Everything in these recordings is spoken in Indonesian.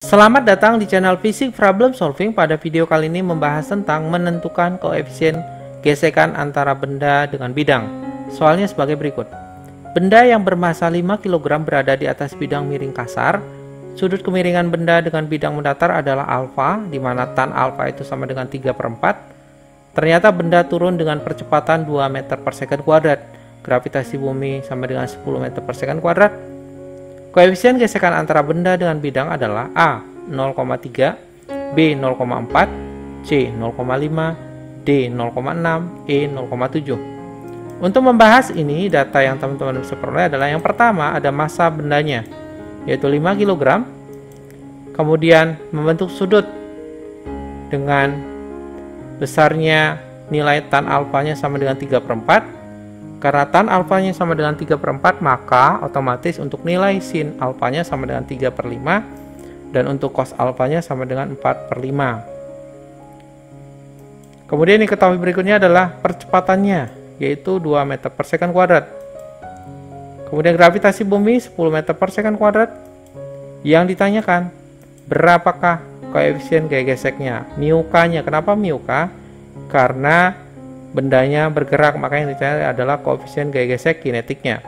Selamat datang di channel Fisik Problem Solving. Pada video kali ini membahas tentang menentukan koefisien gesekan antara benda dengan bidang. Soalnya sebagai berikut. Benda yang bermassa 5 kg berada di atas bidang miring kasar. Sudut kemiringan benda dengan bidang mendatar adalah alfa, di mana tan alfa itu sama dengan 3/4. Ternyata benda turun dengan percepatan 2 meter per second kuadrat. Gravitasi bumi sama dengan 10 meter per second kuadrat. Koefisien gesekan antara benda dengan bidang adalah A 0,3, B 0,4, C 0,5, D 0,6, E 0,7. Untuk membahas ini, data yang teman-teman bisa peroleh adalah yang pertama ada massa bendanya, yaitu 5 kg. Kemudian membentuk sudut dengan besarnya nilai tan alfanya sama dengan 3/4. Karena tan alfanya sama dengan 3/4, maka otomatis untuk nilai sin alfanya sama dengan 3/5 dan untuk cos alfanya sama dengan 4/5. Kemudian diketahui berikutnya adalah percepatannya, yaitu 2 meter per second kuadrat. Kemudian gravitasi bumi 10 meter per second kuadrat. Yang ditanyakan, berapakah koefisien gaya geseknya? Mu K-nya. Kenapa mu K? Karena bendanya bergerak, makanya yang dicari adalah koefisien gaya gesek kinetiknya.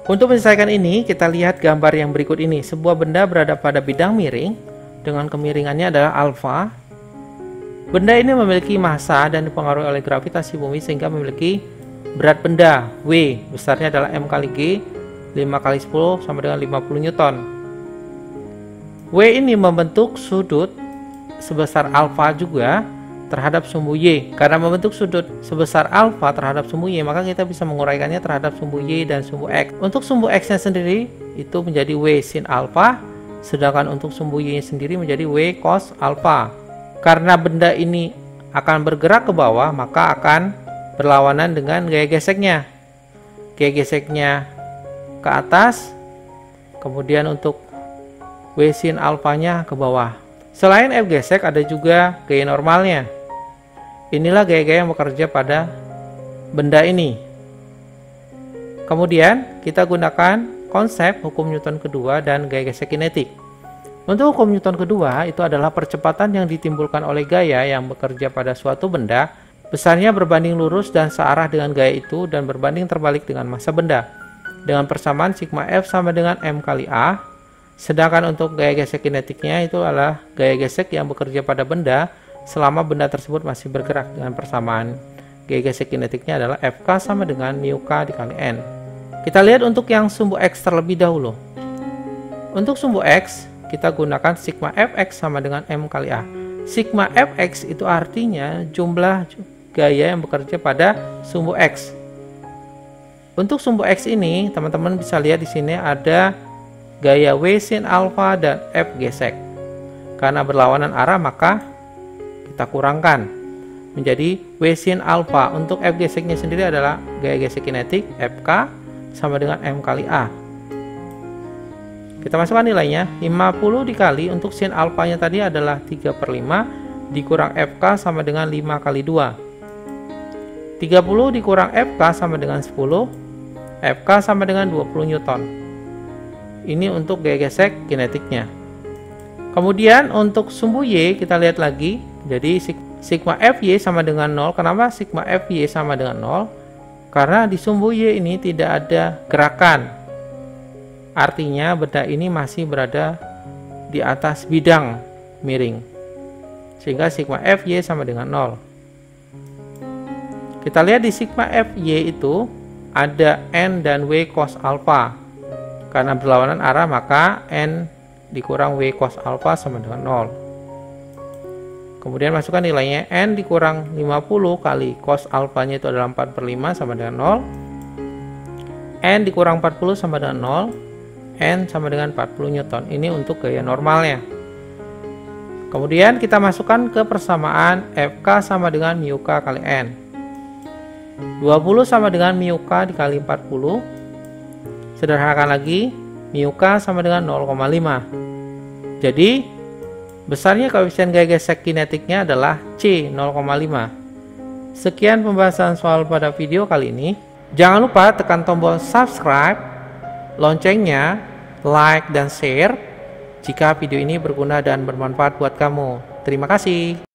Untuk menyelesaikan ini, kita lihat gambar yang berikut ini. Sebuah benda berada pada bidang miring dengan kemiringannya adalah alfa. Benda ini memiliki massa dan dipengaruhi oleh gravitasi bumi sehingga memiliki berat benda W, besarnya adalah M kali G, 5 kali 10 sama dengan 50 Newton. W ini membentuk sudut sebesar alfa juga terhadap sumbu Y. Karena membentuk sudut sebesar alfa terhadap sumbu Y, maka kita bisa menguraikannya terhadap sumbu Y dan sumbu X. Untuk sumbu X nya sendiri itu menjadi W sin alfa, sedangkan untuk sumbu Y nya sendiri menjadi W cos alfa. Karena benda ini akan bergerak ke bawah, maka akan berlawanan dengan gaya geseknya. Gaya geseknya ke atas, kemudian untuk W sin alfanya ke bawah. Selain F gesek, ada juga gaya normalnya. Inilah gaya-gaya yang bekerja pada benda ini. Kemudian kita gunakan konsep hukum Newton kedua dan gaya gesek kinetik. Untuk hukum Newton kedua itu adalah percepatan yang ditimbulkan oleh gaya yang bekerja pada suatu benda, besarnya berbanding lurus dan searah dengan gaya itu dan berbanding terbalik dengan massa benda. Dengan persamaan sigma F sama dengan M kali A. Sedangkan untuk gaya gesek kinetiknya itu adalah gaya gesek yang bekerja pada benda selama benda tersebut masih bergerak, dengan persamaan gaya gesek kinetiknya adalah Fk sama dengan mu K dikali N. Kita lihat untuk yang sumbu X terlebih dahulu. Untuk sumbu X, kita gunakan sigma Fx sama dengan M kali A. Sigma Fx itu artinya jumlah gaya yang bekerja pada sumbu X. Untuk sumbu X ini, teman-teman bisa lihat di sini ada gaya W sin alfa dan F gesek. Karena berlawanan arah, maka kita kurangkan menjadi W sin alfa. Untuk F geseknya sendiri adalah gaya gesek kinetik Fk sama dengan M kali A. Kita masukkan nilainya, 50 dikali untuk sin alfanya tadi adalah 3/5 dikurang Fk sama dengan 5 kali 2. 30 dikurang Fk sama dengan 10, Fk sama dengan 20 Newton. Ini untuk gaya gesek kinetiknya. Kemudian untuk sumbu Y kita lihat lagi. Jadi sigma Fy sama dengan 0. Kenapa sigma Fy sama dengan 0? Karena di sumbu Y ini tidak ada gerakan. Artinya benda ini masih berada di atas bidang miring. Sehingga sigma Fy sama dengan 0. Kita lihat di sigma Fy itu ada N dan W cos alfa. Karena berlawanan arah, maka N dikurang W cos alfa sama dengan 0. Kemudian masukkan nilainya, N dikurang 50 kali cos alfanya itu adalah 4/5 sama dengan 0. N dikurang 40 sama dengan 0. N sama dengan 40 Newton. Ini untuk gaya normalnya. Kemudian kita masukkan ke persamaan Fk sama dengan mu K kali N. 20 sama dengan mu K dikali 40. Sederhanakan lagi, mu K sama dengan 0,5. Jadi besarnya koefisien gaya gesek kinetiknya adalah C 0,5. Sekian pembahasan soal pada video kali ini. Jangan lupa tekan tombol subscribe, loncengnya, like dan share. jika video ini berguna dan bermanfaat buat kamu. Terima kasih.